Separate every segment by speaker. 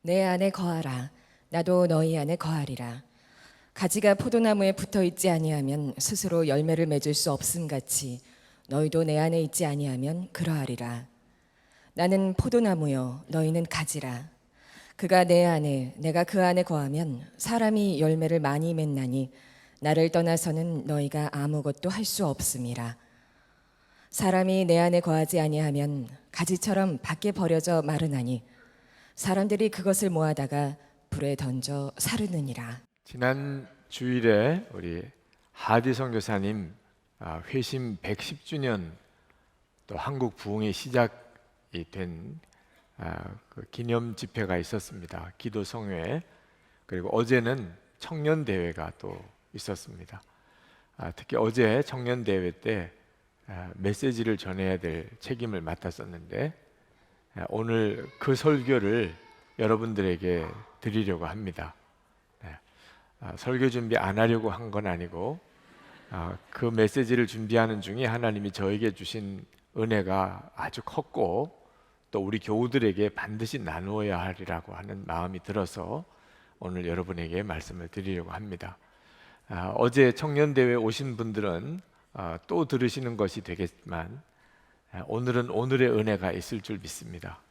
Speaker 1: 내 안에 거하라. 나도 너희 안에 거하리라. 가지가 포도나무에 붙어 있지 아니하면 스스로 열매를 맺을 수 없음 같이 너희도 내 안에 있지 아니하면 그러하리라. 나는 포도나무요 너희는 가지라. 그가 내 안에 내가 그 안에 거하면 사람이 열매를 많이 맺나니 나를 떠나서는 너희가 아무것도 할 수 없음이라. 사람이 내 안에 거하지 아니하면 가지처럼 밖에 버려져 마르나니 사람들이 그것을 모아다가 불에 던져 사르느니라.
Speaker 2: 지난 주일에 우리 하디 선교사님 회심 110주년 또 한국 부흥의 시작이 된 그 기념 집회가 있었습니다. 기도 성회. 그리고 어제는 청년 대회가 또 있었습니다. 특히 어제 청년 대회 때 메시지를 전해야 될 책임을 맡았었는데 오늘 그 설교를 여러분들에게 드리려고 합니다. 설교 준비 안 하려고 한 건 아니고 그 메시지를 준비하는 중에 하나님이 저에게 주신 은혜가 아주 컸고 또 우리 교우들에게 반드시 나누어야 하리라고 하는 마음이 들어서 오늘 여러분에게 말씀을 드리려고 합니다. 어제 청년대회 오신 분들은 또 들으시는 것이 되겠지만 오늘은 오늘의 은혜가 있을 줄 믿습니다.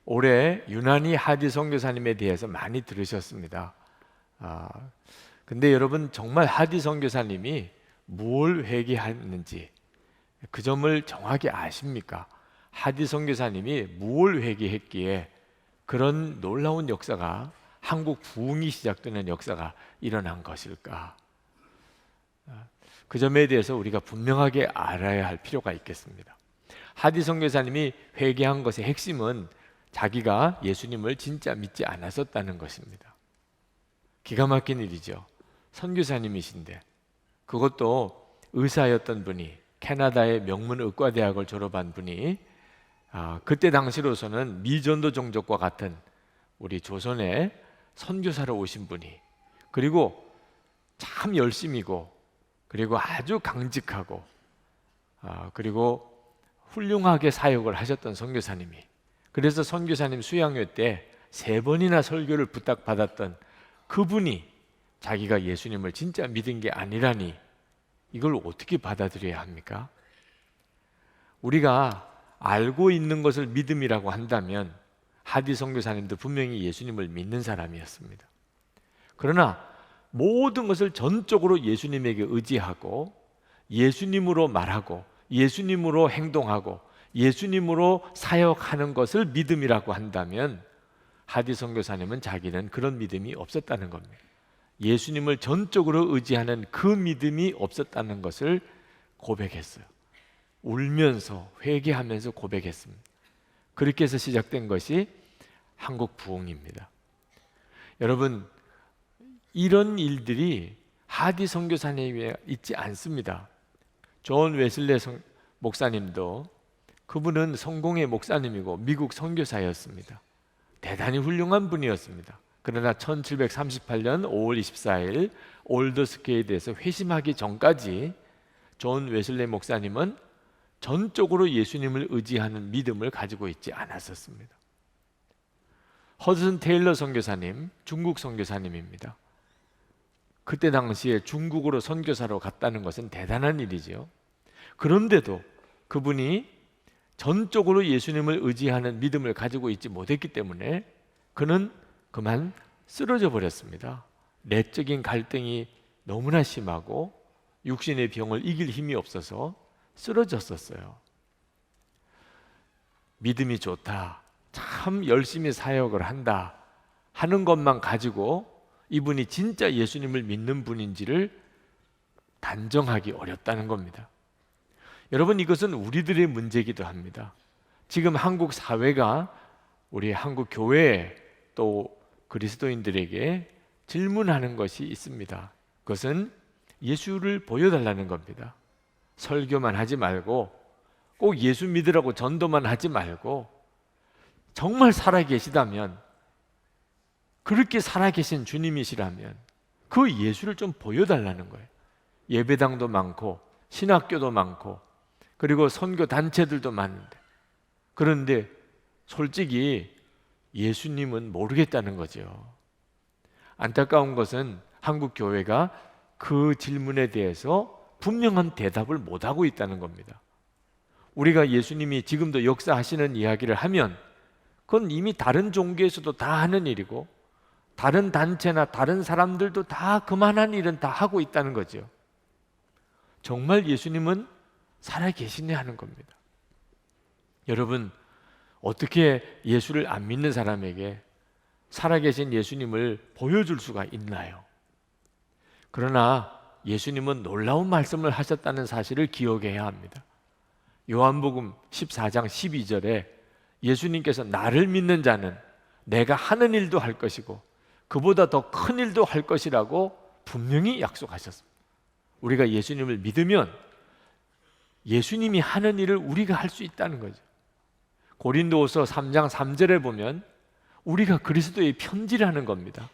Speaker 2: 올해 유난히 하디 선교사님에 대해서 많이 들으셨습니다. 근데 여러분 정말 하디 선교사님이 뭘 회개했는지 그 점을 정확히 아십니까? 하디 선교사님이 뭘 회개했기에 그런 놀라운 역사가 한국 부흥이 시작되는 역사가 일어난 것일까? 그 점에 대해서 우리가 분명하게 알아야 할 필요가 있겠습니다. 하디 선교사님이 회개한 것의 핵심은 자기가 예수님을 진짜 믿지 않았었다는 것입니다. 기가 막힌 일이죠. 선교사님이신데 그것도 의사였던 분이 캐나다의 명문 의과대학을 졸업한 분이 그때 당시로서는 미전도 종족과 같은 우리 조선에 선교사로 오신 분이 그리고 참 열심이고 그리고 아주 강직하고 그리고 훌륭하게 사역을 하셨던 선교사님이 그래서 선교사님 수양회 때 3번이나 설교를 부탁받았던 그분이 자기가 예수님을 진짜 믿은 게 아니라니 이걸 어떻게 받아들여야 합니까? 우리가 알고 있는 것을 믿음이라고 한다면 하디 선교사님도 분명히 예수님을 믿는 사람이었습니다. 그러나 모든 것을 전적으로 예수님에게 의지하고 예수님으로 말하고 예수님으로 행동하고 예수님으로 사역하는 것을 믿음이라고 한다면 하디 선교사님은 자기는 그런 믿음이 없었다는 겁니다. 예수님을 전적으로 의지하는 그 믿음이 없었다는 것을 고백했어요. 울면서 회개하면서 고백했습니다. 그렇게 해서 시작된 것이 한국 부흥입니다. 여러분 이런 일들이 하디 선교사님에 있지 않습니다. 존 웨슬레 목사님도 그분은 성공의 목사님이고 미국 선교사였습니다. 대단히 훌륭한 분이었습니다. 그러나 1738년 5월 24일 올더스케이드에서 회심하기 전까지 존 웨슬레 목사님은 전적으로 예수님을 의지하는 믿음을 가지고 있지 않았었습니다. 허드슨 테일러 선교사님, 중국 선교사님입니다. 그때 당시에 중국으로 선교사로 갔다는 것은 대단한 일이죠. 그런데도 그분이 전적으로 예수님을 의지하는 믿음을 가지고 있지 못했기 때문에 그는 그만 쓰러져 버렸습니다. 내적인 갈등이 너무나 심하고 육신의 병을 이길 힘이 없어서 쓰러졌었어요. 믿음이 좋다, 참 열심히 사역을 한다 하는 것만 가지고 이분이 진짜 예수님을 믿는 분인지를 단정하기 어렵다는 겁니다. 여러분 이것은 우리들의 문제이기도 합니다. 지금 한국 사회가 우리 한국 교회 또 그리스도인들에게 질문하는 것이 있습니다. 그것은 예수를 보여달라는 겁니다. 설교만 하지 말고 꼭 예수 믿으라고 전도만 하지 말고 정말 살아계시다면 그렇게 살아계신 주님이시라면 그 예수를 좀 보여달라는 거예요. 예배당도 많고 신학교도 많고 그리고 선교 단체들도 많은데 그런데 솔직히 예수님은 모르겠다는 거죠. 안타까운 것은 한국 교회가 그 질문에 대해서 분명한 대답을 못하고 있다는 겁니다. 우리가 예수님이 지금도 역사하시는 이야기를 하면 그건 이미 다른 종교에서도 다 하는 일이고 다른 단체나 다른 사람들도 다 그만한 일은 다 하고 있다는 거죠. 정말 예수님은 살아계시네 하는 겁니다. 여러분, 어떻게 예수를 안 믿는 사람에게 살아계신 예수님을 보여줄 수가 있나요? 그러나 예수님은 놀라운 말씀을 하셨다는 사실을 기억해야 합니다. 요한복음 14장 12절에 예수님께서 나를 믿는 자는 내가 하는 일도 할 것이고 그보다 더 큰 일도 할 것이라고 분명히 약속하셨습니다. 우리가 예수님을 믿으면 예수님이 하는 일을 우리가 할 수 있다는 거죠. 고린도후서 3장 3절에 보면 우리가 그리스도의 편지라는 겁니다.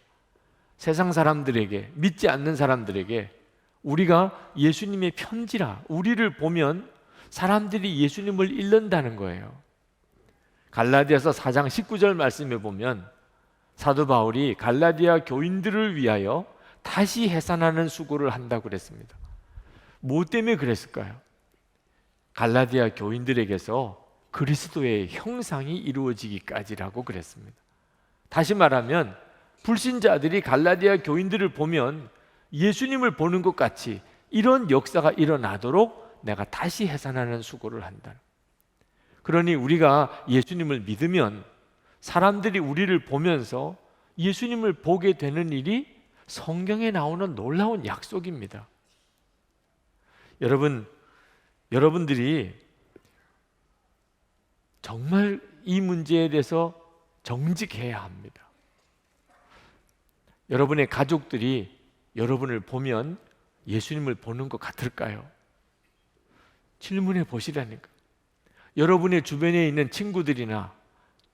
Speaker 2: 세상 사람들에게, 믿지 않는 사람들에게 우리가 예수님의 편지라, 우리를 보면 사람들이 예수님을 잃는다는 거예요. 갈라디아서 4장 19절 말씀에 보면 사도 바울이 갈라디아 교인들을 위하여 다시 해산하는 수고를 한다고 그랬습니다. 뭐 때문에 그랬을까요? 갈라디아 교인들에게서 그리스도의 형상이 이루어지기까지라고 그랬습니다. 다시 말하면 불신자들이 갈라디아 교인들을 보면 예수님을 보는 것 같이 이런 역사가 일어나도록 내가 다시 해산하는 수고를 한다. 그러니 우리가 예수님을 믿으면 사람들이 우리를 보면서 예수님을 보게 되는 일이 성경에 나오는 놀라운 약속입니다. 여러분들이 정말 이 문제에 대해서 정직해야 합니다. 여러분의 가족들이 여러분을 보면 예수님을 보는 것 같을까요? 질문해 보시라니까. 여러분의 주변에 있는 친구들이나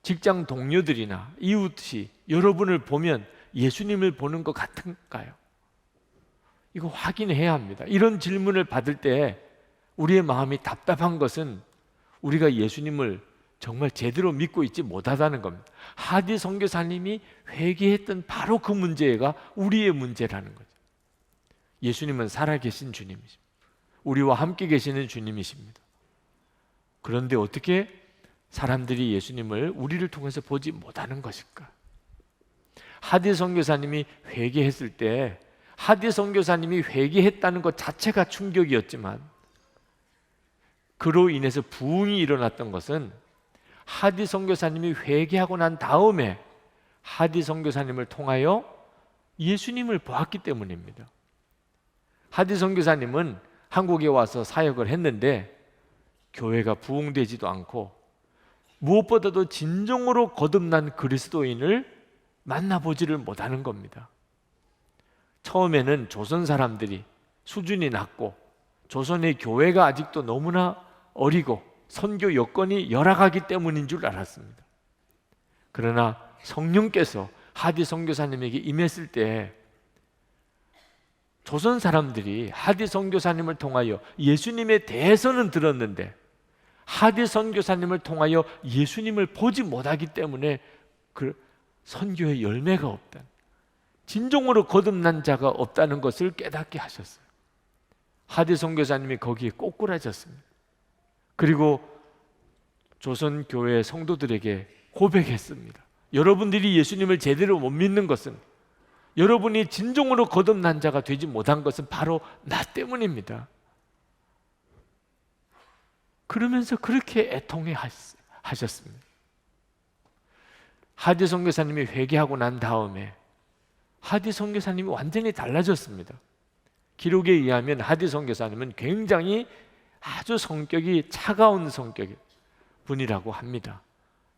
Speaker 2: 직장 동료들이나 이웃이 여러분을 보면 예수님을 보는 것 같은가요? 이거 확인해야 합니다. 이런 질문을 받을 때 우리의 마음이 답답한 것은 우리가 예수님을 정말 제대로 믿고 있지 못하다는 겁니다. 하디 선교사님이 회개했던 바로 그 문제가 우리의 문제라는 거죠. 예수님은 살아계신 주님이십니다. 우리와 함께 계시는 주님이십니다. 그런데 어떻게 사람들이 예수님을 우리를 통해서 보지 못하는 것일까? 하디 선교사님이 회개했을 때 하디 선교사님이 회개했다는 것 자체가 충격이었지만 그로 인해서 부흥이 일어났던 것은 하디 선교사님이 회개하고 난 다음에 하디 선교사님을 통하여 예수님을 보았기 때문입니다. 하디 선교사님은 한국에 와서 사역을 했는데 교회가 부흥되지도 않고 무엇보다도 진정으로 거듭난 그리스도인을 만나보지를 못하는 겁니다. 처음에는 조선 사람들이 수준이 낮고 조선의 교회가 아직도 너무나 어리고 선교 여건이 열악하기 때문인 줄 알았습니다. 그러나 성령께서 하디 선교사님에게 임했을 때 조선 사람들이 하디 선교사님을 통하여 예수님에 대해서는 들었는데 하디 선교사님을 통하여 예수님을 보지 못하기 때문에 그 선교의 열매가 없다, 진정으로 거듭난 자가 없다는 것을 깨닫게 하셨어요. 하디 선교사님이 거기에 꼬꾸라졌습니다. 그리고 조선 교회 성도들에게 고백했습니다. 여러분들이 예수님을 제대로 못 믿는 것은, 여러분이 진정으로 거듭난 자가 되지 못한 것은 바로 나 때문입니다. 그러면서 그렇게 애통해 하셨습니다. 하디 선교사님이 회개하고 난 다음에 하디 선교사님이 완전히 달라졌습니다. 기록에 의하면 하디 선교사님은 굉장히 아주 성격이 차가운 성격의 분이라고 합니다.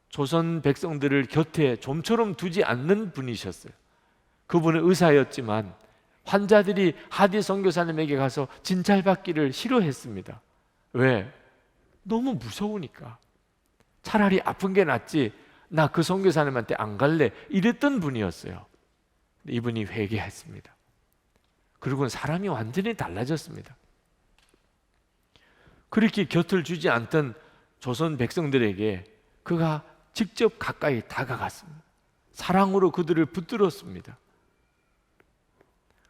Speaker 2: 조선 백성들을 곁에 좀처럼 두지 않는 분이셨어요. 그분은 의사였지만 환자들이 하디 선교사님에게 가서 진찰받기를 싫어했습니다. 왜? 너무 무서우니까. 차라리 아픈 게 낫지, 나 그 선교사님한테 안 갈래, 이랬던 분이었어요. 이분이 회개했습니다. 그리고는 사람이 완전히 달라졌습니다. 그렇게 곁을 주지 않던 조선 백성들에게 그가 직접 가까이 다가갔습니다. 사랑으로 그들을 붙들었습니다.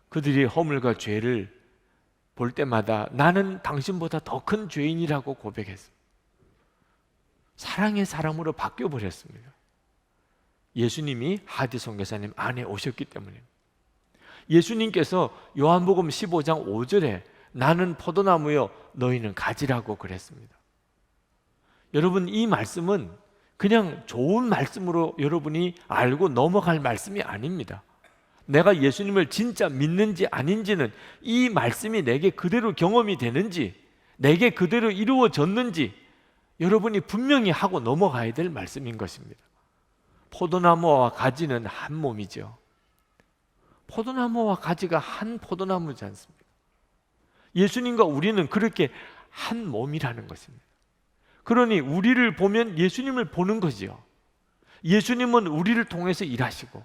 Speaker 2: 그들이 허물과 죄를 볼 때마다 나는 당신보다 더 큰 죄인이라고 고백했습니다. 사랑의 사람으로 바뀌어 버렸습니다. 예수님이 하디 선교사님 안에 오셨기 때문입니다. 예수님께서 요한복음 15장 5절에 나는 포도나무요 너희는 가지라고 그랬습니다. 여러분, 이 말씀은 그냥 좋은 말씀으로 여러분이 알고 넘어갈 말씀이 아닙니다. 내가 예수님을 진짜 믿는지 아닌지는 이 말씀이 내게 그대로 경험이 되는지, 내게 그대로 이루어졌는지 여러분이 분명히 하고 넘어가야 될 말씀인 것입니다. 포도나무와 가지는 한 몸이죠. 포도나무와 가지가 한 포도나무지 않습니까? 예수님과 우리는 그렇게 한 몸이라는 것입니다. 그러니 우리를 보면 예수님을 보는 거지요. 예수님은 우리를 통해서 일하시고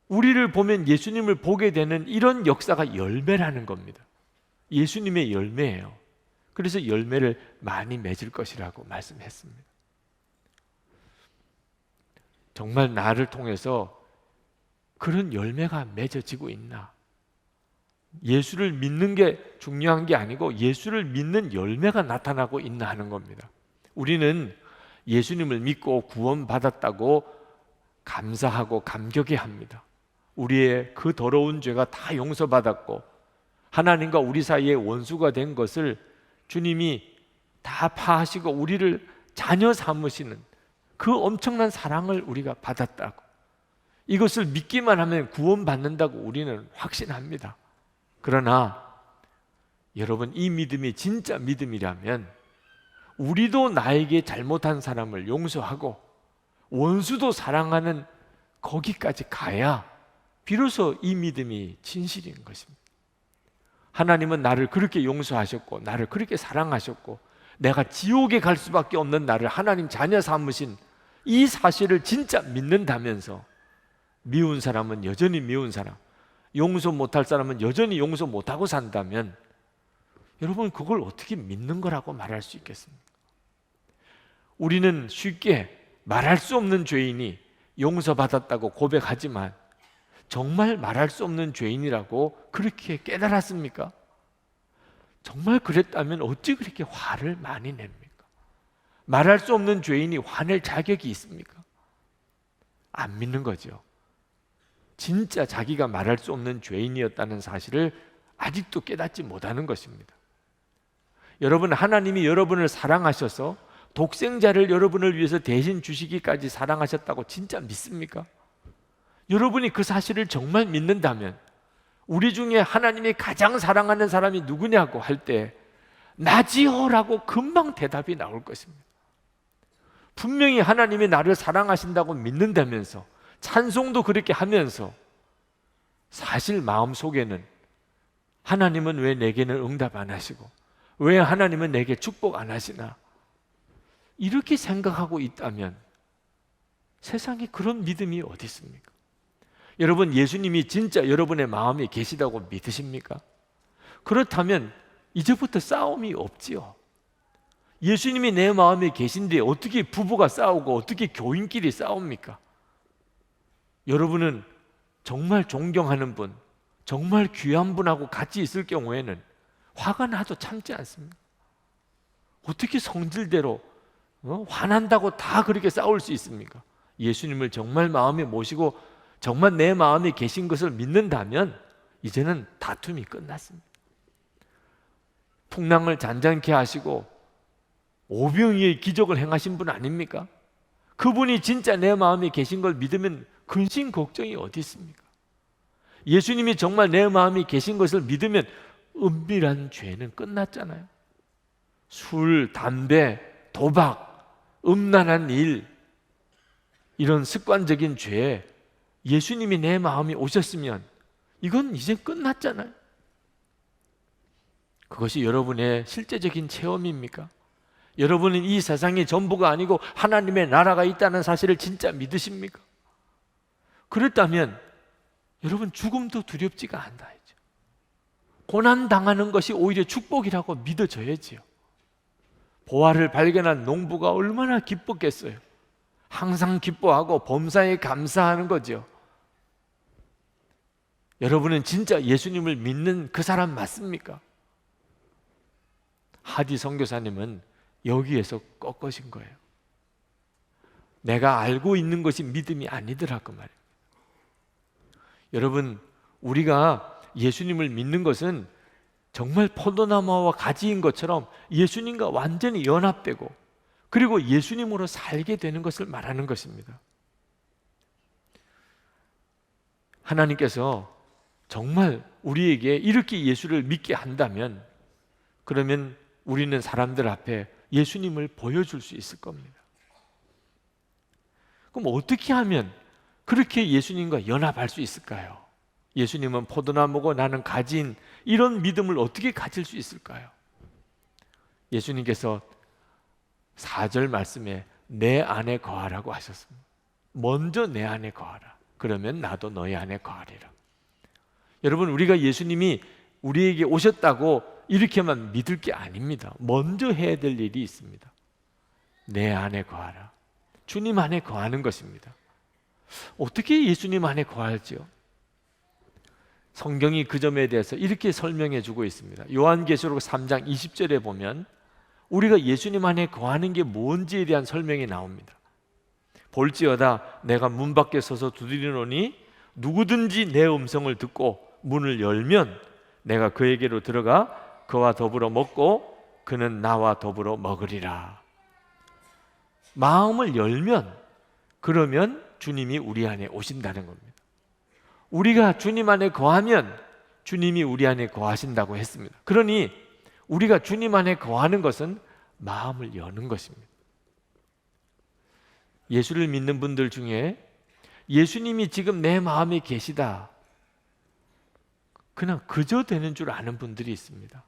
Speaker 2: 우리를 보면 예수님을 보게 되는 이런 역사가 열매라는 겁니다. 예수님의 열매예요. 그래서 열매를 많이 맺을 것이라고 말씀했습니다. 정말 나를 통해서 그런 열매가 맺어지고 있나? 예수를 믿는 게 중요한 게 아니고 예수를 믿는 열매가 나타나고 있나 하는 겁니다. 우리는 예수님을 믿고 구원받았다고 감사하고 감격해 합니다. 우리의 그 더러운 죄가 다 용서받았고 하나님과 우리 사이에 원수가 된 것을 주님이 다 파하시고 우리를 자녀 삼으시는 그 엄청난 사랑을 우리가 받았다고, 이것을 믿기만 하면 구원받는다고 우리는 확신합니다. 그러나 여러분, 이 믿음이 진짜 믿음이라면 우리도 나에게 잘못한 사람을 용서하고 원수도 사랑하는 거기까지 가야 비로소 이 믿음이 진실인 것입니다. 하나님은 나를 그렇게 용서하셨고 나를 그렇게 사랑하셨고 내가 지옥에 갈 수밖에 없는 나를 하나님 자녀 삼으신 이 사실을 진짜 믿는다면서 미운 사람은 여전히 미운 사람, 용서 못할 사람은 여전히 용서 못하고 산다면 여러분, 그걸 어떻게 믿는 거라고 말할 수 있겠습니까? 우리는 쉽게 말할 수 없는 죄인이 용서받았다고 고백하지만 정말 말할 수 없는 죄인이라고 그렇게 깨달았습니까? 정말 그랬다면 어찌 그렇게 화를 많이 냅니까? 말할 수 없는 죄인이 화낼 자격이 있습니까? 안 믿는 거죠. 진짜 자기가 말할 수 없는 죄인이었다는 사실을 아직도 깨닫지 못하는 것입니다. 여러분, 하나님이 여러분을 사랑하셔서 독생자를 여러분을 위해서 대신 주시기까지 사랑하셨다고 진짜 믿습니까? 여러분이 그 사실을 정말 믿는다면 우리 중에 하나님이 가장 사랑하는 사람이 누구냐고 할 때 나지요라고 금방 대답이 나올 것입니다. 분명히 하나님이 나를 사랑하신다고 믿는다면서 찬송도 그렇게 하면서 사실 마음속에는 하나님은 왜 내게는 응답 안 하시고 왜 하나님은 내게 축복 안 하시나, 이렇게 생각하고 있다면 세상에 그런 믿음이 어디 있습니까? 여러분, 예수님이 진짜 여러분의 마음에 계시다고 믿으십니까? 그렇다면 이제부터 싸움이 없지요. 예수님이 내 마음에 계신데 어떻게 부부가 싸우고 어떻게 교인끼리 싸웁니까? 여러분은 정말 존경하는 분, 정말 귀한 분하고 같이 있을 경우에는 화가 나도 참지 않습니다. 어떻게 성질대로 화난다고 다 그렇게 싸울 수 있습니까? 예수님을 정말 마음에 모시고 정말 내 마음에 계신 것을 믿는다면 이제는 다툼이 끝났습니다. 풍랑을 잔잔케 하시고 오병이의 기적을 행하신 분 아닙니까? 그분이 진짜 내 마음에 계신 걸 믿으면 근심 걱정이 어디 있습니까? 예수님이 정말 내 마음에 계신 것을 믿으면 은밀한 죄는 끝났잖아요. 술, 담배, 도박, 음란한 일, 이런 습관적인 죄에 예수님이 내 마음에 오셨으면 이건 이제 끝났잖아요. 그것이 여러분의 실제적인 체험입니까? 여러분은 이 세상이 전부가 아니고 하나님의 나라가 있다는 사실을 진짜 믿으십니까? 그렇다면 여러분, 죽음도 두렵지가 않다 했죠. 고난당하는 것이 오히려 축복이라고 믿어져야지요. 보화를 발견한 농부가 얼마나 기뻤겠어요. 항상 기뻐하고 범사에 감사하는 거죠. 여러분은 진짜 예수님을 믿는 그 사람 맞습니까? 하디 선교사님은 여기에서 꺾으신 거예요. 내가 알고 있는 것이 믿음이 아니더라 그 말이에요. 여러분, 우리가 예수님을 믿는 것은 정말 포도나무와 가지인 것처럼 예수님과 완전히 연합되고 그리고 예수님으로 살게 되는 것을 말하는 것입니다. 하나님께서 정말 우리에게 이렇게 예수를 믿게 한다면 그러면 우리는 사람들 앞에 예수님을 보여줄 수 있을 겁니다. 그럼 어떻게 하면 그렇게 예수님과 연합할 수 있을까요? 예수님은 포도나무고 나는 가지인 이런 믿음을 어떻게 가질 수 있을까요? 예수님께서 4절 말씀에 내 안에 거하라고 하셨습니다. 먼저 내 안에 거하라. 그러면 나도 너희 안에 거하리라. 여러분, 우리가 예수님이 우리에게 오셨다고 이렇게만 믿을 게 아닙니다. 먼저 해야 될 일이 있습니다. 내 안에 거하라. 주님 안에 거하는 것입니다. 어떻게 예수님 안에 거할지요? 성경이 그 점에 대해서 이렇게 설명해 주고 있습니다. 요한계시록 3장 20절에 보면 우리가 예수님 안에 거하는 게 뭔지에 대한 설명이 나옵니다. 볼지어다 내가 문 밖에 서서 두드리노니 누구든지 내 음성을 듣고 문을 열면 내가 그에게로 들어가 그와 더불어 먹고 그는 나와 더불어 먹으리라. 마음을 열면 그러면 주님이 우리 안에 오신다는 겁니다. 우리가 주님 안에 거하면 주님이 우리 안에 거하신다고 했습니다. 그러니 우리가 주님 안에 거하는 것은 마음을 여는 것입니다. 예수를 믿는 분들 중에 예수님이 지금 내 마음에 계시다 그냥 그저 되는 줄 아는 분들이 있습니다.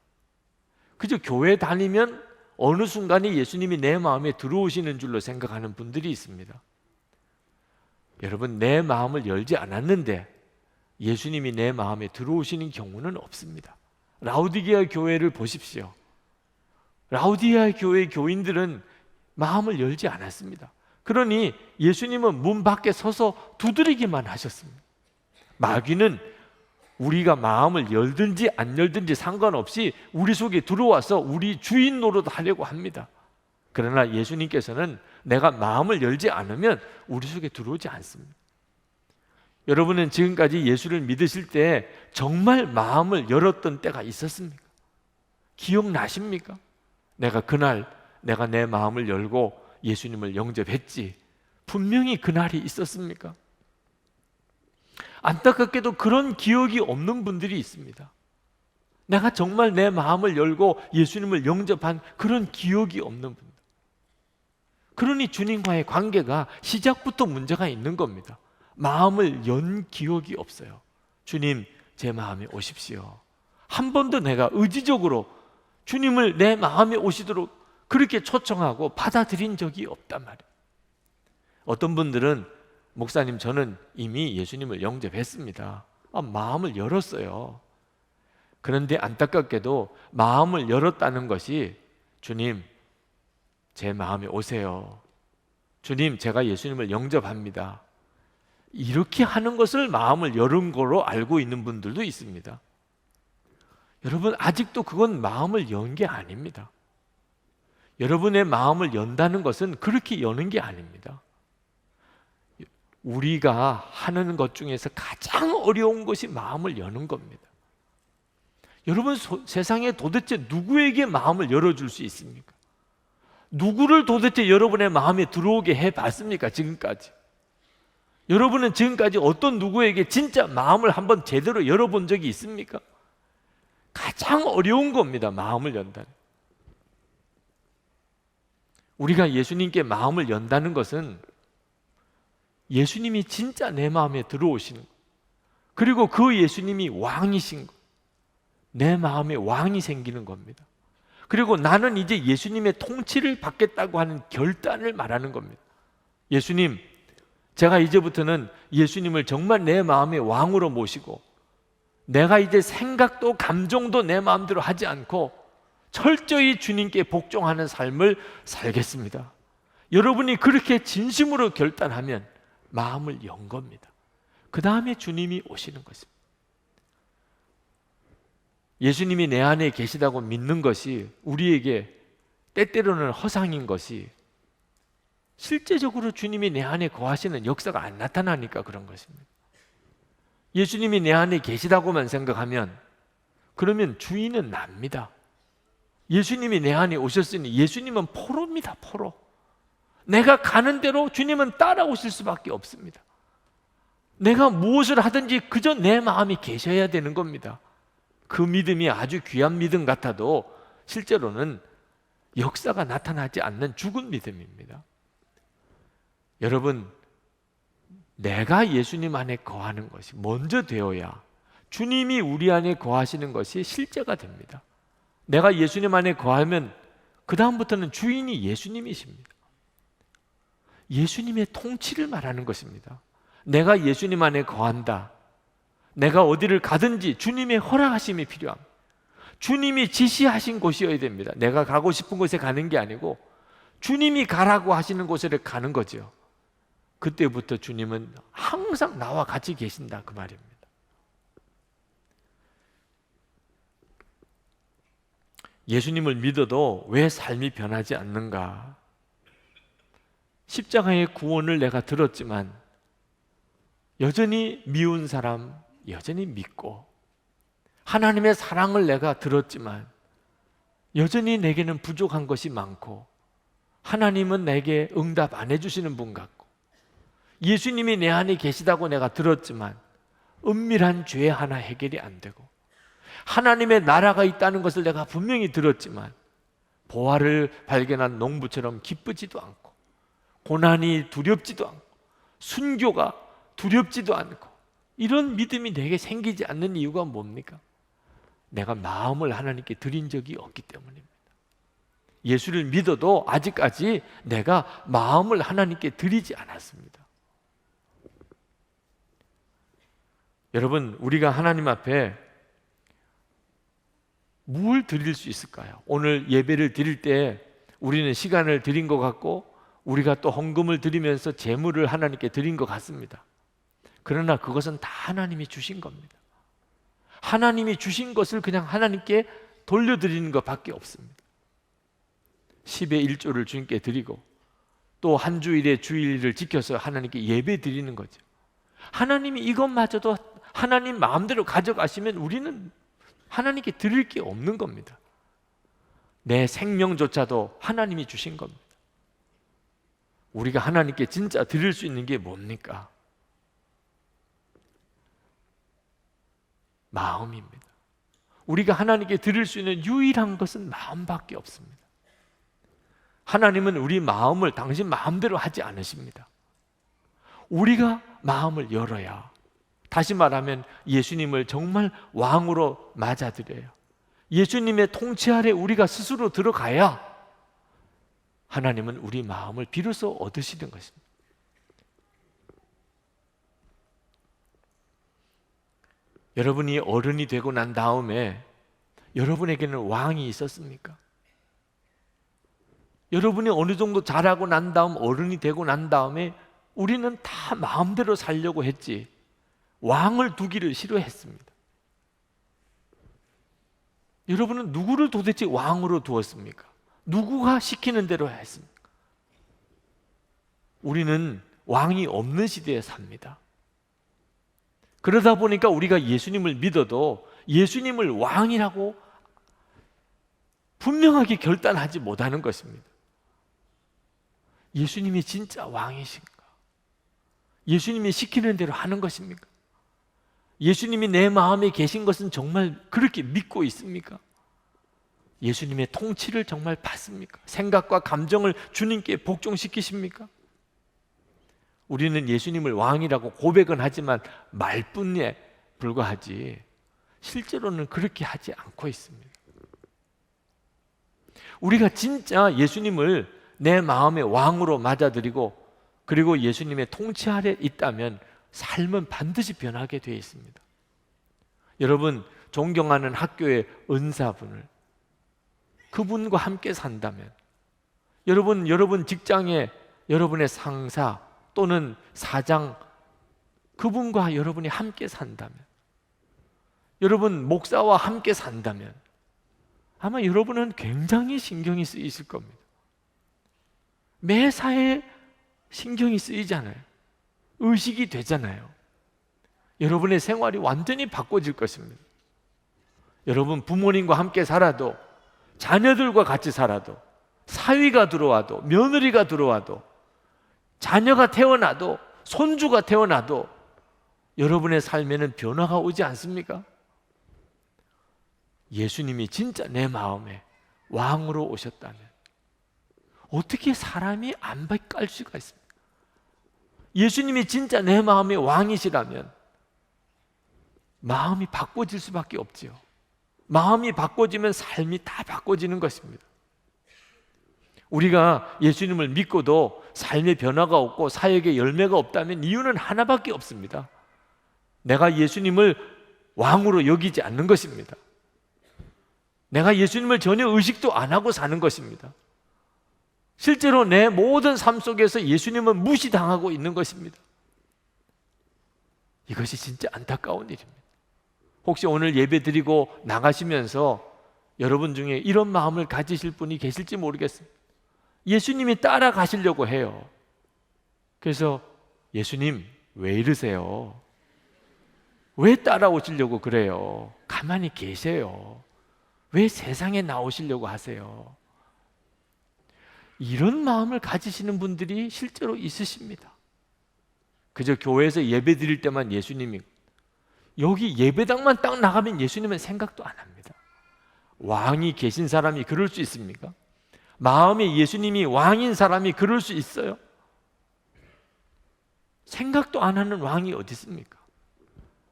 Speaker 2: 그저 교회 다니면 어느 순간에 예수님이 내 마음에 들어오시는 줄로 생각하는 분들이 있습니다. 여러분, 내 마음을 열지 않았는데 예수님이 내 마음에 들어오시는 경우는 없습니다. 라우디게아 교회를 보십시오. 라우디게아 교회 교인들은 마음을 열지 않았습니다. 그러니 예수님은 문 밖에 서서 두드리기만 하셨습니다. 마귀는 우리가 마음을 열든지 안 열든지 상관없이 우리 속에 들어와서 우리 주인 노릇하려고 합니다. 그러나 예수님께서는 내가 마음을 열지 않으면 우리 속에 들어오지 않습니다. 여러분은 지금까지 예수를 믿으실 때 정말 마음을 열었던 때가 있었습니까? 기억나십니까? 내가 그날 내가 내 마음을 열고 예수님을 영접했지. 분명히 그날이 있었습니까? 안타깝게도 그런 기억이 없는 분들이 있습니다. 내가 정말 내 마음을 열고 예수님을 영접한 그런 기억이 없는 분들. 그러니 주님과의 관계가 시작부터 문제가 있는 겁니다. 마음을 연 기억이 없어요. 주님, 제 마음에 오십시오. 한 번도 내가 의지적으로 주님을 내 마음에 오시도록 그렇게 초청하고 받아들인 적이 없단 말이에요. 어떤 분들은 목사님, 저는 이미 예수님을 영접했습니다. 마음을 열었어요. 그런데 안타깝게도 마음을 열었다는 것이 주님, 제 마음에 오세요. 주님, 제가 예수님을 영접합니다. 이렇게 하는 것을 마음을 열은 거로 알고 있는 분들도 있습니다. 여러분, 아직도 그건 마음을 연 게 아닙니다. 여러분의 마음을 연다는 것은 그렇게 여는 게 아닙니다. 우리가 하는 것 중에서 가장 어려운 것이 마음을 여는 겁니다. 여러분, 세상에 도대체 누구에게 마음을 열어줄 수 있습니까? 누구를 도대체 여러분의 마음에 들어오게 해봤습니까? 지금까지 여러분은 지금까지 어떤 누구에게 진짜 마음을 한번 제대로 열어본 적이 있습니까? 가장 어려운 겁니다. 마음을 연다는. 우리가 예수님께 마음을 연다는 것은 예수님이 진짜 내 마음에 들어오시는 것, 그리고 그 예수님이 왕이신 것, 내 마음에 왕이 생기는 겁니다. 그리고 나는 이제 예수님의 통치를 받겠다고 하는 결단을 말하는 겁니다. 예수님, 제가 이제부터는 예수님을 정말 내 마음의 왕으로 모시고 내가 이제 생각도 감정도 내 마음대로 하지 않고 철저히 주님께 복종하는 삶을 살겠습니다. 여러분이 그렇게 진심으로 결단하면 마음을 연 겁니다. 그 다음에 주님이 오시는 것입니다. 예수님이 내 안에 계시다고 믿는 것이 우리에게 때때로는 허상인 것이 실제적으로 주님이 내 안에 거하시는 역사가 안 나타나니까 그런 것입니다. 예수님이 내 안에 계시다고만 생각하면 그러면 주인은 납니다. 예수님이 내 안에 오셨으니 예수님은 포로입니다. 포로. 내가 가는 대로 주님은 따라오실 수밖에 없습니다. 내가 무엇을 하든지 그저 내 마음이 계셔야 되는 겁니다. 그 믿음이 아주 귀한 믿음 같아도 실제로는 역사가 나타나지 않는 죽은 믿음입니다. 여러분, 내가 예수님 안에 거하는 것이 먼저 되어야 주님이 우리 안에 거하시는 것이 실제가 됩니다. 내가 예수님 안에 거하면 그 다음부터는 주인이 예수님이십니다. 예수님의 통치를 말하는 것입니다. 내가 예수님 안에 거한다. 내가 어디를 가든지 주님의 허락하심이 필요합니다. 주님이 지시하신 곳이어야 됩니다. 내가 가고 싶은 곳에 가는 게 아니고 주님이 가라고 하시는 곳에 가는 거죠. 그때부터 주님은 항상 나와 같이 계신다 그 말입니다. 예수님을 믿어도 왜 삶이 변하지 않는가? 십자가의 구원을 내가 들었지만 여전히 미운 사람, 여전히 믿고 하나님의 사랑을 내가 들었지만 여전히 내게는 부족한 것이 많고 하나님은 내게 응답 안 해주시는 분 같고 예수님이 내 안에 계시다고 내가 들었지만 은밀한 죄 하나 해결이 안 되고 하나님의 나라가 있다는 것을 내가 분명히 들었지만 보화를 발견한 농부처럼 기쁘지도 않고 고난이 두렵지도 않고 순교가 두렵지도 않고 이런 믿음이 내게 생기지 않는 이유가 뭡니까? 내가 마음을 하나님께 드린 적이 없기 때문입니다. 예수를 믿어도 아직까지 내가 마음을 하나님께 드리지 않았습니다. 여러분, 우리가 하나님 앞에 뭘 드릴 수 있을까요? 오늘 예배를 드릴 때 우리는 시간을 드린 것 같고 우리가 또 헌금을 드리면서 재물을 하나님께 드린 것 같습니다. 그러나 그것은 다 하나님이 주신 겁니다. 하나님이 주신 것을 그냥 하나님께 돌려드리는 것밖에 없습니다. 10의 1조를 주님께 드리고 또 한 주일의 주일을 지켜서 하나님께 예배 드리는 거죠. 하나님이 이것마저도 하나님 마음대로 가져가시면 우리는 하나님께 드릴 게 없는 겁니다. 내 생명조차도 하나님이 주신 겁니다. 우리가 하나님께 진짜 드릴 수 있는 게 뭡니까? 마음입니다. 우리가 하나님께 드릴 수 있는 유일한 것은 마음밖에 없습니다. 하나님은 우리 마음을 당신 마음대로 하지 않으십니다. 우리가 마음을 열어야, 다시 말하면 예수님을 정말 왕으로 맞아들여요. 예수님의 통치 아래 우리가 스스로 들어가야 하나님은 우리 마음을 비로소 얻으시는 것입니다. 여러분이 어른이 되고 난 다음에 여러분에게는 왕이 있었습니까? 여러분이 어느 정도 자라고 난 다음 어른이 되고 난 다음에 우리는 다 마음대로 살려고 했지 왕을 두기를 싫어했습니다. 여러분은 누구를 도대체 왕으로 두었습니까? 누구가 시키는 대로 했습니까? 우리는 왕이 없는 시대에 삽니다. 그러다 보니까 우리가 예수님을 믿어도 예수님을 왕이라고 분명하게 결단하지 못하는 것입니다. 예수님이 진짜 왕이신가? 예수님이 시키는 대로 하는 것입니까? 예수님이 내 마음에 계신 것은 정말 그렇게 믿고 있습니까? 예수님의 통치를 정말 받습니까? 생각과 감정을 주님께 복종시키십니까? 우리는 예수님을 왕이라고 고백은 하지만 말뿐에 불과하지 실제로는 그렇게 하지 않고 있습니다. 우리가 진짜 예수님을 내 마음의 왕으로 맞아들이고 그리고 예수님의 통치 아래 있다면 삶은 반드시 변하게 되어 있습니다. 여러분, 존경하는 학교의 은사분을 그분과 함께 산다면 여러분 직장의 여러분의 상사 또는 사장, 그분과 여러분이 함께 산다면, 여러분 목사와 함께 산다면 아마 여러분은 굉장히 신경이 쓰이실 겁니다. 매사에 신경이 쓰이잖아요. 의식이 되잖아요. 여러분의 생활이 완전히 바꿔질 것입니다. 여러분 부모님과 함께 살아도, 자녀들과 같이 살아도, 사위가 들어와도, 며느리가 들어와도, 자녀가 태어나도, 손주가 태어나도 여러분의 삶에는 변화가 오지 않습니까? 예수님이 진짜 내 마음에 왕으로 오셨다면 어떻게 사람이 안 바뀔 수가 있습니까? 예수님이 진짜 내 마음의 왕이시라면 마음이 바꿔질 수밖에 없지요. 마음이 바꿔지면 삶이 다 바꿔지는 것입니다. 우리가 예수님을 믿고도 삶의 변화가 없고 사역의 열매가 없다면 이유는 하나밖에 없습니다. 내가 예수님을 왕으로 여기지 않는 것입니다. 내가 예수님을 전혀 의식도 안 하고 사는 것입니다. 실제로 내 모든 삶 속에서 예수님은 무시당하고 있는 것입니다. 이것이 진짜 안타까운 일입니다. 혹시 오늘 예배드리고 나가시면서 여러분 중에 이런 마음을 가지실 분이 계실지 모르겠습니다. 예수님이 따라가시려고 해요. 그래서 예수님 왜 이러세요? 왜 따라오시려고 그래요? 가만히 계세요. 왜 세상에 나오시려고 하세요? 이런 마음을 가지시는 분들이 실제로 있으십니다. 그저 교회에서 예배 드릴 때만 예수님이, 여기 예배당만 딱 나가면 예수님은 생각도 안 합니다. 왕이 계신 사람이 그럴 수 있습니까? 마음에 예수님이 왕인 사람이 그럴 수 있어요? 생각도 안 하는 왕이 어디 있습니까?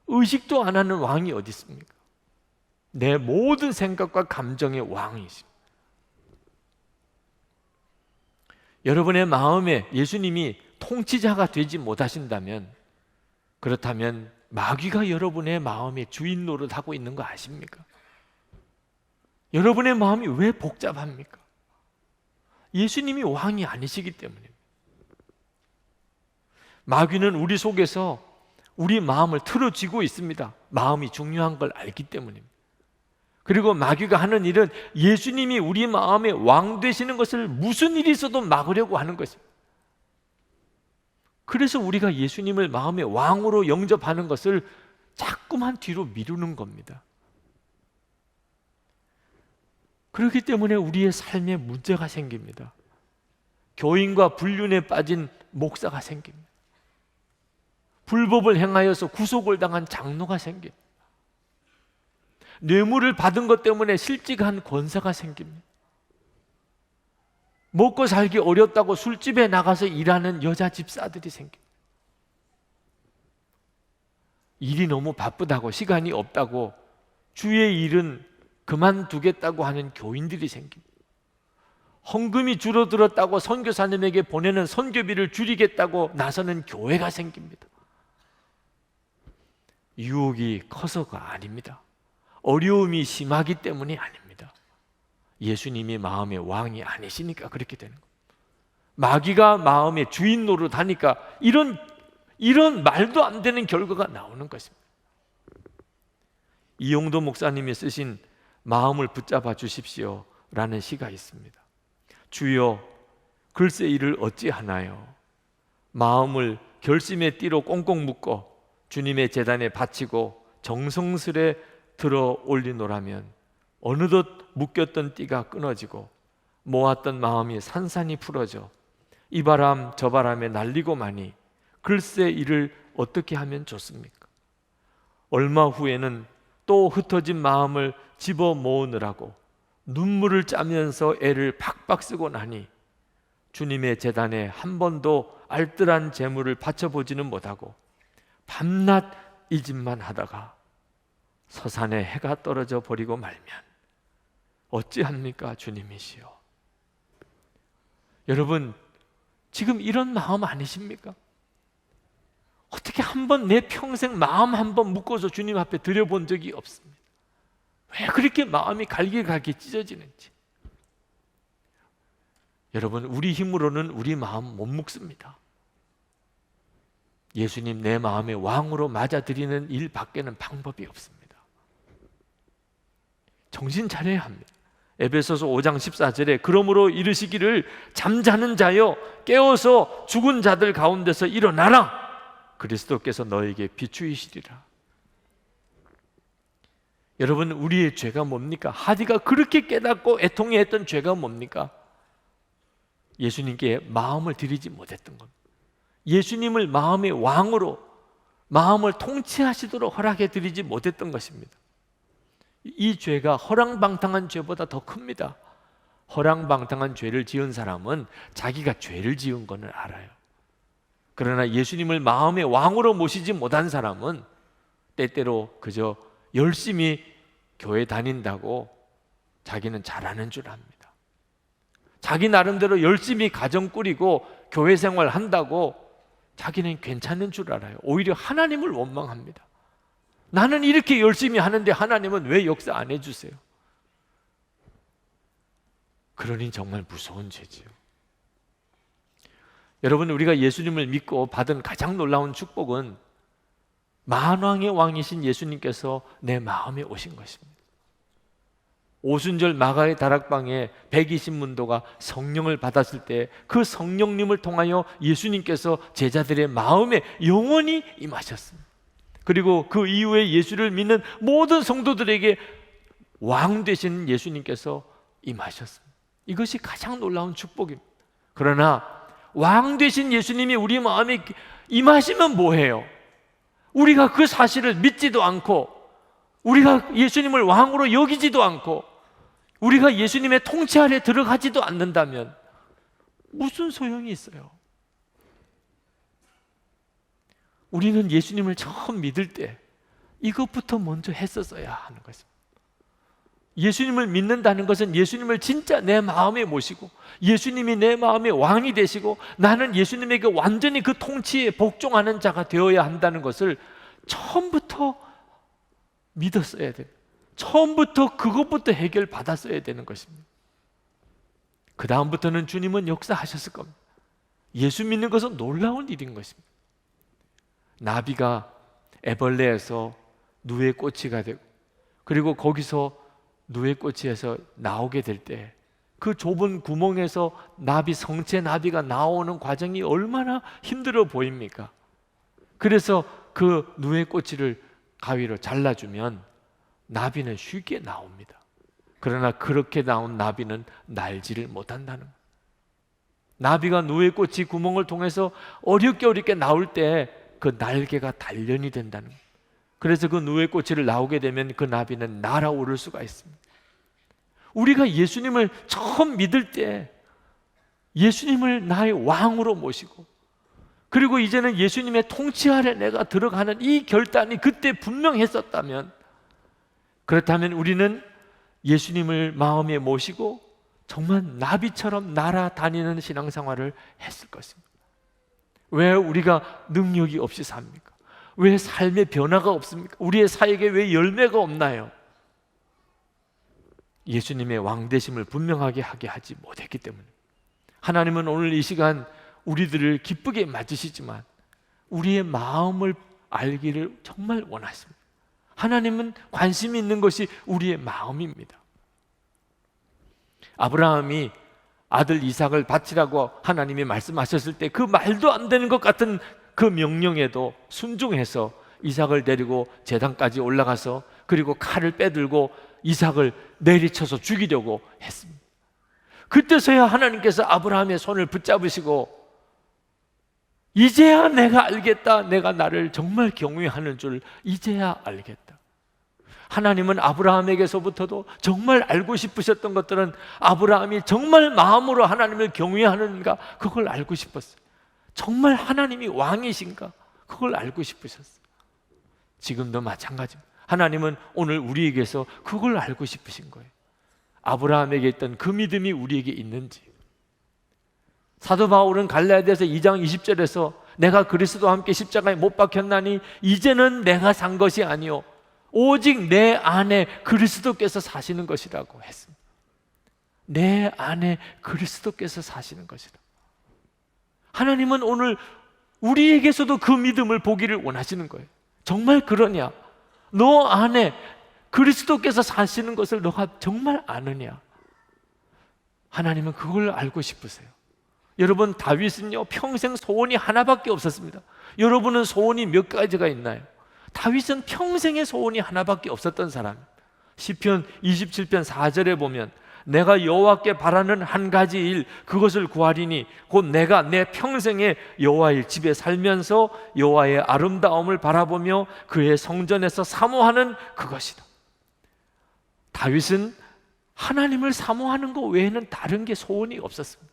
Speaker 2: 의식도 안 하는 왕이 어디 있습니까? 내 모든 생각과 감정의 왕이십니다. 여러분의 마음에 예수님이 통치자가 되지 못하신다면, 그렇다면 마귀가 여러분의 마음의 주인 노릇하고 있는 거 아십니까? 여러분의 마음이 왜 복잡합니까? 예수님이 왕이 아니시기 때문입니다. 마귀는 우리 속에서 우리 마음을 틀어쥐고 있습니다. 마음이 중요한 걸 알기 때문입니다. 그리고 마귀가 하는 일은 예수님이 우리 마음의 왕 되시는 것을 무슨 일이 있어도 막으려고 하는 것입니다. 그래서 우리가 예수님을 마음의 왕으로 영접하는 것을 자꾸만 뒤로 미루는 겁니다. 그렇기 때문에 우리의 삶에 문제가 생깁니다. 교인과 불륜에 빠진 목사가 생깁니다. 불법을 행하여서 구속을 당한 장로가 생깁니다. 뇌물을 받은 것 때문에 실직한 권사가 생깁니다. 먹고 살기 어렵다고 술집에 나가서 일하는 여자 집사들이 생깁니다. 일이 너무 바쁘다고, 시간이 없다고, 주의 일은 그만두겠다고 하는 교인들이 생깁니다. 헌금이 줄어들었다고 선교사님에게 보내는 선교비를 줄이겠다고 나서는 교회가 생깁니다. 유혹이 커서가 아닙니다. 어려움이 심하기 때문이 아닙니다. 예수님이 마음의 왕이 아니시니까 그렇게 되는 겁니다. 마귀가 마음의 주인 노릇하니까 이런 말도 안 되는 결과가 나오는 것입니다. 이용도 목사님이 쓰신 마음을 붙잡아 주십시오 라는 시가 있습니다. 주여, 글쎄 이를 어찌하나요? 마음을 결심의 띠로 꽁꽁 묶어 주님의 제단에 바치고 정성스레 들어 올리노라면 어느덧 묶였던 띠가 끊어지고 모았던 마음이 산산이 풀어져 이 바람 저 바람에 날리고 마니 글쎄 이를 어떻게 하면 좋습니까? 얼마 후에는 또 흩어진 마음을 집어 모으느라고 눈물을 짜면서 애를 팍팍 쓰고 나니 주님의 제단에 한 번도 알뜰한 재물을 바쳐보지는 못하고 밤낮 이 짓만 하다가 서산에 해가 떨어져 버리고 말면 어찌합니까 주님이시여. 여러분 지금 이런 마음 아니십니까? 어떻게 한번 내 평생 마음 한번 묶어서 주님 앞에 드려본 적이 없습니다. 왜 그렇게 마음이 갈기갈기 찢어지는지. 여러분, 우리 힘으로는 우리 마음 못 묶습니다. 예수님 내 마음의 왕으로 맞아들이는 일 밖에는 방법이 없습니다. 정신 차려야 합니다. 에베소서 5장 14절에 그러므로 이르시기를 잠자는 자여 깨어서 죽은 자들 가운데서 일어나라. 그리스도께서 너에게 비추이시리라. 여러분, 우리의 죄가 뭡니까? 하디가 그렇게 깨닫고 애통해했던 죄가 뭡니까? 예수님께 마음을 드리지 못했던 겁니다. 예수님을 마음의 왕으로 마음을 통치하시도록 허락해 드리지 못했던 것입니다. 이 죄가 허랑방탕한 죄보다 더 큽니다. 허랑방탕한 죄를 지은 사람은 자기가 죄를 지은 것을 알아요. 그러나 예수님을 마음의 왕으로 모시지 못한 사람은 때때로 그저 열심히 교회 다닌다고 자기는 잘하는 줄 압니다. 자기 나름대로 열심히 가정 꾸리고 교회 생활 한다고 자기는 괜찮은 줄 알아요. 오히려 하나님을 원망합니다. 나는 이렇게 열심히 하는데 하나님은 왜 역사 안 해주세요? 그러니 정말 무서운 죄지요. 여러분, 우리가 예수님을 믿고 받은 가장 놀라운 축복은 만왕의 왕이신 예수님께서 내 마음에 오신 것입니다. 오순절 마가의 다락방에 120문도가 성령을 받았을 때 그 성령님을 통하여 예수님께서 제자들의 마음에 영원히 임하셨습니다. 그리고 그 이후에 예수를 믿는 모든 성도들에게 왕 되신 예수님께서 임하셨습니다. 이것이 가장 놀라운 축복입니다. 그러나 왕 되신 예수님이 우리 마음에 임하시면 뭐해요? 우리가 그 사실을 믿지도 않고 우리가 예수님을 왕으로 여기지도 않고 우리가 예수님의 통치 아래 들어가지도 않는다면 무슨 소용이 있어요? 우리는 예수님을 처음 믿을 때 이것부터 먼저 했었어야 하는 것입니다. 예수님을 믿는다는 것은 예수님을 진짜 내 마음에 모시고 예수님이 내 마음의 왕이 되시고 나는 예수님에게 완전히 그 통치에 복종하는 자가 되어야 한다는 것을 처음부터 믿었어야 돼요. 처음부터 그것부터 해결받았어야 되는 것입니다. 그 다음부터는 주님은 역사하셨을 겁니다. 예수 믿는 것은 놀라운 일인 것입니다. 나비가 애벌레에서 누에 꼬치가 되고 그리고 거기서 누에 꼬치에서 나오게 될 때 그 좁은 구멍에서 나비, 성체 나비가 나오는 과정이 얼마나 힘들어 보입니까? 그래서 그 누에 꼬치를 가위로 잘라주면 나비는 쉽게 나옵니다. 그러나 그렇게 나온 나비는 날지를 못한다는 거예요. 나비가 누에 꼬치 구멍을 통해서 어렵게 나올 때 그 날개가 단련이 된다는 거예요. 그래서 그 누에 꼬치를 나오게 되면 그 나비는 날아오를 수가 있습니다. 우리가 예수님을 처음 믿을 때 예수님을 나의 왕으로 모시고 그리고 이제는 예수님의 통치 아래 내가 들어가는 이 결단이 그때 분명했었다면 그렇다면 우리는 예수님을 마음에 모시고 정말 나비처럼 날아다니는 신앙생활을 했을 것입니다. 왜 우리가 능력이 없이 삽니까? 왜 삶의 변화가 없습니까? 우리의 사역에 왜 열매가 없나요? 예수님의 왕되심을 분명하게 하게 하지 못했기 때문에 하나님은 오늘 이 시간 우리들을 기쁘게 맞으시지만 우리의 마음을 알기를 정말 원하십니다. 하나님은 관심이 있는 것이 우리의 마음입니다. 아브라함이 아들 이삭을 바치라고 하나님이 말씀하셨을 때 그 말도 안 되는 것 같은 그 명령에도 순종해서 이삭을 데리고 제단까지 올라가서 그리고 칼을 빼들고 이삭을 내리쳐서 죽이려고 했습니다. 그때서야 하나님께서 아브라함의 손을 붙잡으시고 이제야 내가 알겠다. 내가 나를 정말 경외하는 줄 이제야 알겠다. 하나님은 아브라함에게서부터도 정말 알고 싶으셨던 것들은 아브라함이 정말 마음으로 하나님을 경외하는가 그걸 알고 싶었어요. 정말 하나님이 왕이신가 그걸 알고 싶으셨어요. 지금도 마찬가지입니다. 하나님은 오늘 우리에게서 그걸 알고 싶으신 거예요. 아브라함에게 있던 그 믿음이 우리에게 있는지. 사도 바울은 갈라디아서 2장 20절에서 내가 그리스도와 함께 십자가에 못 박혔나니 이제는 내가 산 것이 아니요 오직 내 안에 그리스도께서 사시는 것이라고 했습니다. 내 안에 그리스도께서 사시는 것이다. 하나님은 오늘 우리에게서도 그 믿음을 보기를 원하시는 거예요. 정말 그러냐? 너 안에 그리스도께서 사시는 것을 너가 정말 아느냐? 하나님은 그걸 알고 싶으세요. 여러분, 다윗은요 평생 소원이 하나밖에 없었습니다. 여러분은 소원이 몇 가지가 있나요? 다윗은 평생의 소원이 하나밖에 없었던 사람입니다. 시편 27편 4절에 보면 내가 여호와께 바라는 한 가지 일 그것을 구하리니 곧 내가 내 평생에 여호와의 집에 살면서 여호와의 아름다움을 바라보며 그의 성전에서 사모하는 그것이다. 다윗은 하나님을 사모하는 것 외에는 다른 게 소원이 없었습니다.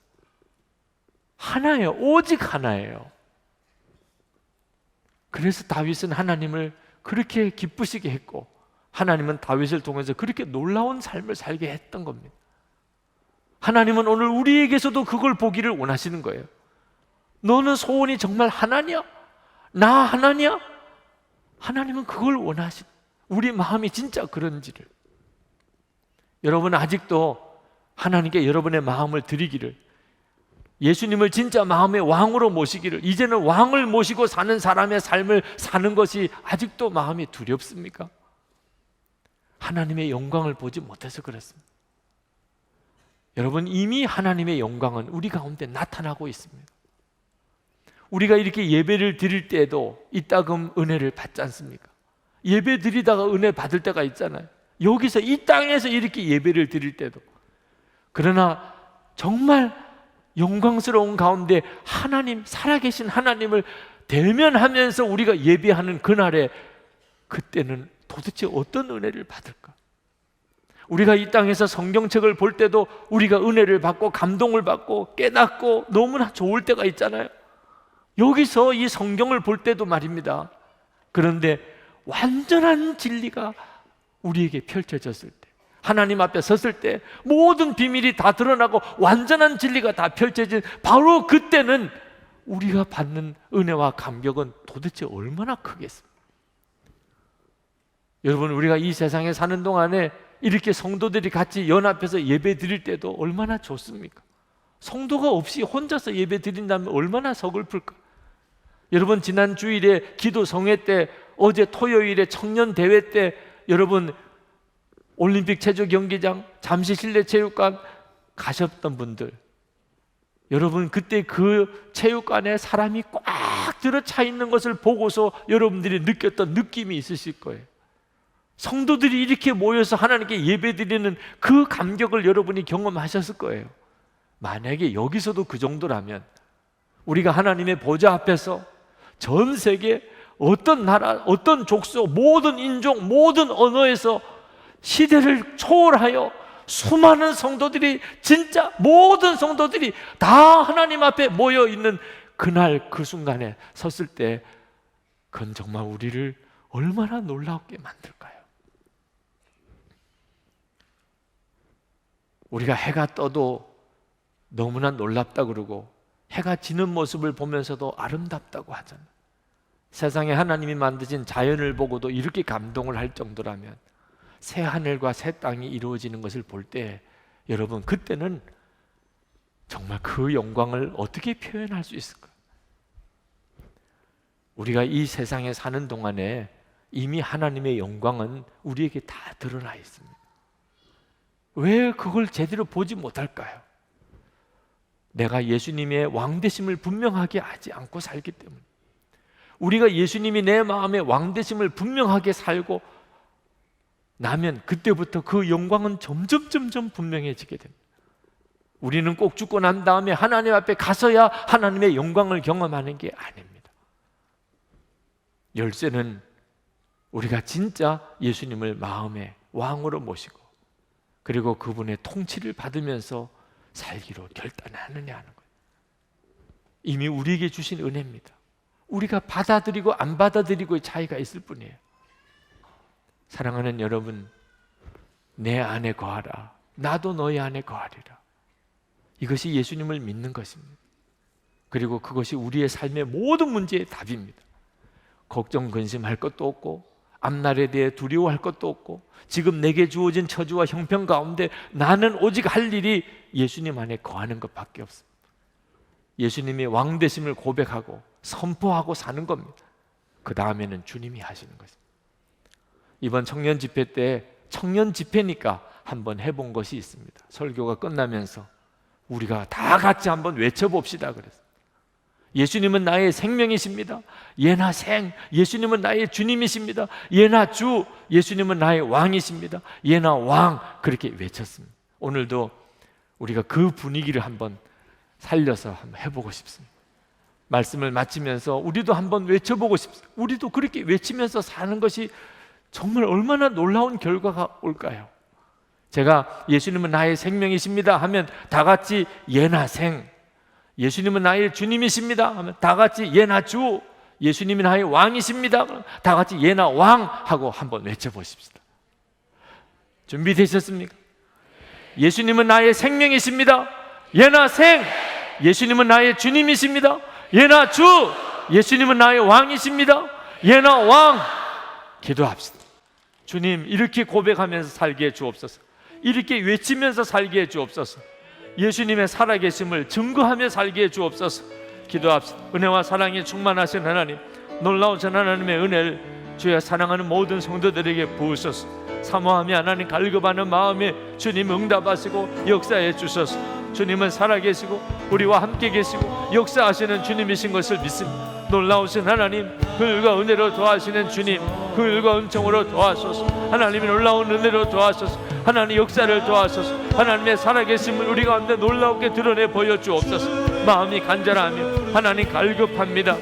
Speaker 2: 하나예요. 오직 하나예요. 그래서 다윗은 하나님을 그렇게 기쁘시게 했고 하나님은 다윗을 통해서 그렇게 놀라운 삶을 살게 했던 겁니다. 하나님은 오늘 우리에게서도 그걸 보기를 원하시는 거예요. 너는 소원이 정말 하나냐? 나 하나냐? 하나님은 그걸 원하시. 우리 마음이 진짜 그런지를. 여러분 아직도 하나님께 여러분의 마음을 드리기를, 예수님을 진짜 마음의 왕으로 모시기를, 이제는 왕을 모시고 사는 사람의 삶을 사는 것이 아직도 마음이 두렵습니까? 하나님의 영광을 보지 못해서 그렇습니다. 여러분 이미 하나님의 영광은 우리 가운데 나타나고 있습니다. 우리가 이렇게 예배를 드릴 때에도 이따금 은혜를 받지 않습니까? 예배 드리다가 은혜 받을 때가 있잖아요. 여기서 이 땅에서 이렇게 예배를 드릴 때도. 그러나 정말 영광스러운 가운데 하나님, 살아계신 하나님을 대면하면서 우리가 예배하는 그날에, 그때는 도대체 어떤 은혜를 받을까? 우리가 이 땅에서 성경책을 볼 때도 우리가 은혜를 받고 감동을 받고 깨닫고 너무나 좋을 때가 있잖아요. 여기서 이 성경을 볼 때도 말입니다. 그런데 완전한 진리가 우리에게 펼쳐졌을 때, 하나님 앞에 섰을 때 모든 비밀이 다 드러나고 완전한 진리가 다 펼쳐진 바로 그때는 우리가 받는 은혜와 감격은 도대체 얼마나 크겠습니까? 여러분 우리가 이 세상에 사는 동안에 이렇게 성도들이 같이 연합해서 예배 드릴 때도 얼마나 좋습니까? 성도가 없이 혼자서 예배 드린다면 얼마나 서글플까? 여러분 지난 주일에 기도 성회 때, 어제 토요일에 청년 대회 때 여러분 올림픽 체조 경기장, 잠시 실내 체육관 가셨던 분들, 여러분 그때 그 체육관에 사람이 꽉 들어차 있는 것을 보고서 여러분들이 느꼈던 느낌이 있으실 거예요. 성도들이 이렇게 모여서 하나님께 예배드리는 그 감격을 여러분이 경험하셨을 거예요. 만약에 여기서도 그 정도라면 우리가 하나님의 보좌 앞에서 전 세계 어떤 나라, 어떤 족속, 모든 인종, 모든 언어에서 시대를 초월하여 수많은 성도들이, 진짜 모든 성도들이 다 하나님 앞에 모여 있는 그날 그 순간에 섰을 때, 그건 정말 우리를 얼마나 놀랍게 만들까요? 우리가 해가 떠도 너무나 놀랍다 그러고 해가 지는 모습을 보면서도 아름답다고 하잖아요. 세상에 하나님이 만드신 자연을 보고도 이렇게 감동을 할 정도라면 새 하늘과 새 땅이 이루어지는 것을 볼 때, 여러분 그때는 정말 그 영광을 어떻게 표현할 수 있을까? 우리가 이 세상에 사는 동안에 이미 하나님의 영광은 우리에게 다 드러나 있습니다. 왜 그걸 제대로 보지 못할까요? 내가 예수님의 왕되심을 분명하게 하지 않고 살기 때문에. 우리가 예수님이 내 마음의 왕되심을 분명하게 살고 나면 그때부터 그 영광은 점점 분명해지게 됩니다. 우리는 꼭 죽고 난 다음에 하나님 앞에 가서야 하나님의 영광을 경험하는 게 아닙니다. 열쇠는 우리가 진짜 예수님을 마음의 왕으로 모시고 그리고 그분의 통치를 받으면서 살기로 결단하느냐 하는 거예요. 이미 우리에게 주신 은혜입니다. 우리가 받아들이고 안 받아들이고의 차이가 있을 뿐이에요. 사랑하는 여러분, 내 안에 거하라. 나도 너희 안에 거하리라. 이것이 예수님을 믿는 것입니다. 그리고 그것이 우리의 삶의 모든 문제의 답입니다. 걱정 근심할 것도 없고 앞날에 대해 두려워할 것도 없고 지금 내게 주어진 처지와 형편 가운데 나는 오직 할 일이 예수님 안에 거하는 것밖에 없습니다. 예수님이 왕 되심을 고백하고 선포하고 사는 겁니다. 그 다음에는 주님이 하시는 것입니다. 이번 청년 집회 때 청년 집회니까 한번 해본 것이 있습니다. 설교가 끝나면서 우리가 다 같이 한번 외쳐봅시다 그랬어요. 예수님은 나의 생명이십니다. 예나 생, 예수님은 나의 주님이십니다. 예나 주, 예수님은 나의 왕이십니다. 예나 왕, 그렇게 외쳤습니다. 오늘도 우리가 그 분위기를 한번 살려서 한번 해보고 싶습니다. 말씀을 마치면서 우리도 한번 외쳐보고 싶습니다. 우리도 그렇게 외치면서 사는 것이 정말 얼마나 놀라운 결과가 올까요? 제가 예수님은 나의 생명이십니다 하면 다 같이 예나 생, 예수님은 나의 주님이십니다 하면 다 같이 예나 주, 예수님이 나의 왕이십니다 다 같이 예나 왕 하고 한번 외쳐보십시다. 준비되셨습니까? 예수님은 나의 생명이십니다. 예나 생, 예수님은 나의 주님이십니다. 예나 주, 예수님은 나의 왕이십니다. 예나 왕. 기도합시다. 주님, 이렇게 고백하면서 살게 해 주옵소서. 이렇게 외치면서 살게 해 주옵소서. 예수님의 살아계심을 증거하며 살게 해 주옵소서. 기도합시다. 은혜와 사랑에 충만하신 하나님, 놀라우신 하나님의 은혜를 주의 사랑하는 모든 성도들에게 부으소서. 사모하며 하나님 갈급하는 마음에 주님 응답하시고 역사해 주소서. 주님은 살아계시고 우리와 함께 계시고 역사하시는 주님이신 것을 믿습니다. 놀라우신 하나님, 긍휼과 은혜로 도와주시는 주님, 긍휼과 은총으로 도와소서. 하나님의 놀라운 은혜로 도와소서. 하나님 역사를 도와소서. 하나님의 살아계심을 우리 가운데 놀라우게 드러내 보여주옵소서. 마음이 간절하며 하나님 갈급합니다.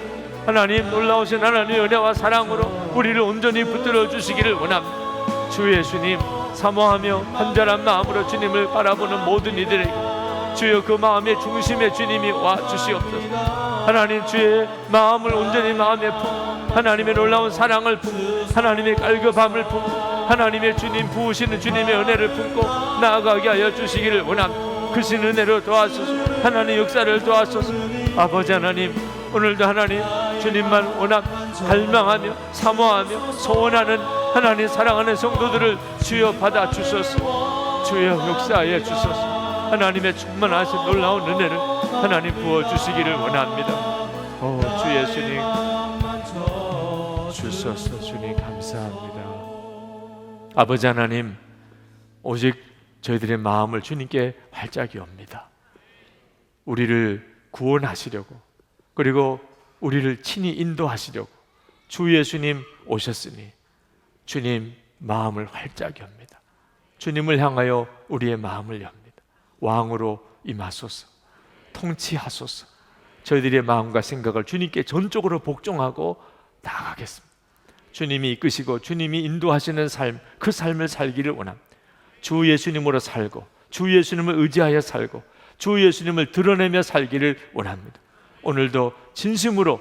Speaker 2: 하나님, 놀라우신 하나님의 은혜와 사랑으로 우리를 온전히 붙들어 주시기를 원합니다. 주 예수님, 사모하며 간절한 마음으로 주님을 바라보는 모든 이들에게 주여 그 마음의 중심에 주님이 와 주시옵소서. 하나님, 주의 마음을 온전히 마음에 품고 하나님의 놀라운 사랑을 품고 하나님의 깔급함을 품고 하나님의 주님 부으시는 주님의 은혜를 품고 나아가게 하여 주시기를 원합니다. 크신 은혜로 도와소서. 하나님 역사를 도와소서. 아버지 하나님, 오늘도 하나님 주님만 갈망하며 사모하며 소원하는 하나님 사랑하는 성도들을 주여 받아 주소서. 주여 역사하여 주소서. 하나님의 충만하신 놀라운 은혜를 하나님 부어주시기를 원합니다. 주 예수님 주소서. 주님 감사합니다. 아버지 하나님, 오직 저희들의 마음을 주님께 활짝 엽니다. 우리를 구원하시려고, 그리고 우리를 친히 인도하시려고 주 예수님 오셨으니 주님 마음을 활짝 엽니다. 주님을 향하여 우리의 마음을 엽니다. 왕으로 임하소서. 통치하소서. 저희들의 마음과 생각을 주님께 전적으로 복종하고 나아가겠습니다. 주님이 이끄시고 주님이 인도하시는 삶, 그 삶을 살기를 원합니다. 주 예수님으로 살고 주 예수님을 의지하여 살고 주 예수님을 드러내며 살기를 원합니다. 오늘도 진심으로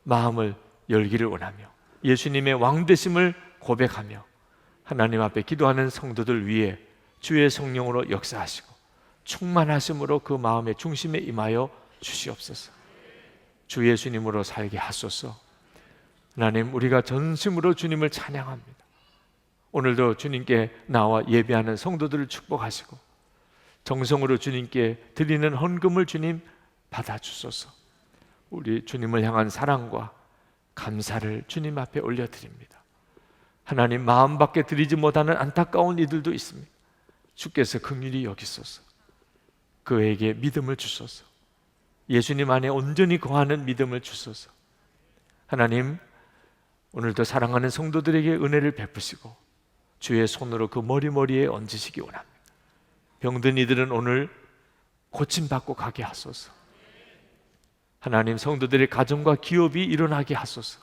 Speaker 2: 마음을 열기를 원하며 예수님의 왕되심을 고백하며 하나님 앞에 기도하는 성도들 위해 주의 성령으로 역사하시고 충만하심으로 그 마음의 중심에 임하여 주시옵소서. 주 예수님으로 살게 하소서. 하나님, 우리가 전심으로 주님을 찬양합니다. 오늘도 주님께 나와 예배하는 성도들을 축복하시고 정성으로 주님께 드리는 헌금을 주님 받아주소서. 우리 주님을 향한 사랑과 감사를 주님 앞에 올려드립니다. 하나님, 마음밖에 드리지 못하는 안타까운 이들도 있습니다. 주께서 긍휼히 여기소서. 그에게 믿음을 주소서. 예수님 안에 온전히 거하는 믿음을 주소서. 하나님, 오늘도 사랑하는 성도들에게 은혜를 베푸시고 주의 손으로 그 머리에 얹으시기 원합니다. 병든 이들은 오늘 고침받고 가게 하소서. 하나님, 성도들의 가정과 기업이 일어나게 하소서.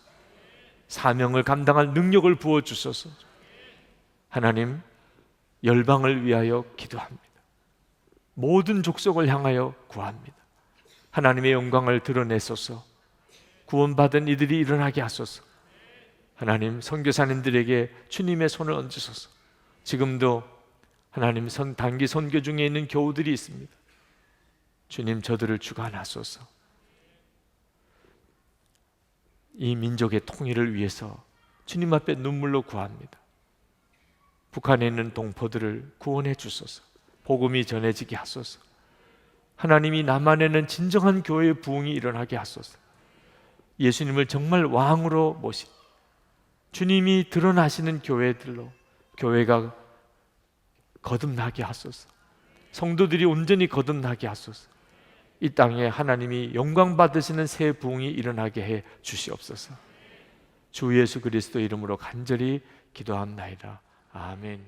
Speaker 2: 사명을 감당할 능력을 부어주소서. 하나님, 열방을 위하여 기도합니다. 모든 족속을 향하여 구합니다. 하나님의 영광을 드러내소서. 구원받은 이들이 일어나게 하소서. 하나님, 선교사님들에게 주님의 손을 얹으소서. 지금도 하나님 단기 선교 중에 있는 교우들이 있습니다. 주님, 저들을 주관하소서. 이 민족의 통일을 위해서 주님 앞에 눈물로 구합니다. 북한에 있는 동포들을 구원해 주소서. 복음이 전해지게 하소서. 하나님이 남한에는 진정한 교회의 부흥이 일어나게 하소서. 예수님을 정말 왕으로 모신 주님이 드러나시는 교회들로 교회가 거듭나게 하소서. 성도들이 온전히 거듭나게 하소서. 이 땅에 하나님이 영광 받으시는 새 부흥이 일어나게 해 주시옵소서. 주 예수 그리스도 이름으로 간절히 기도합나이다. 아멘.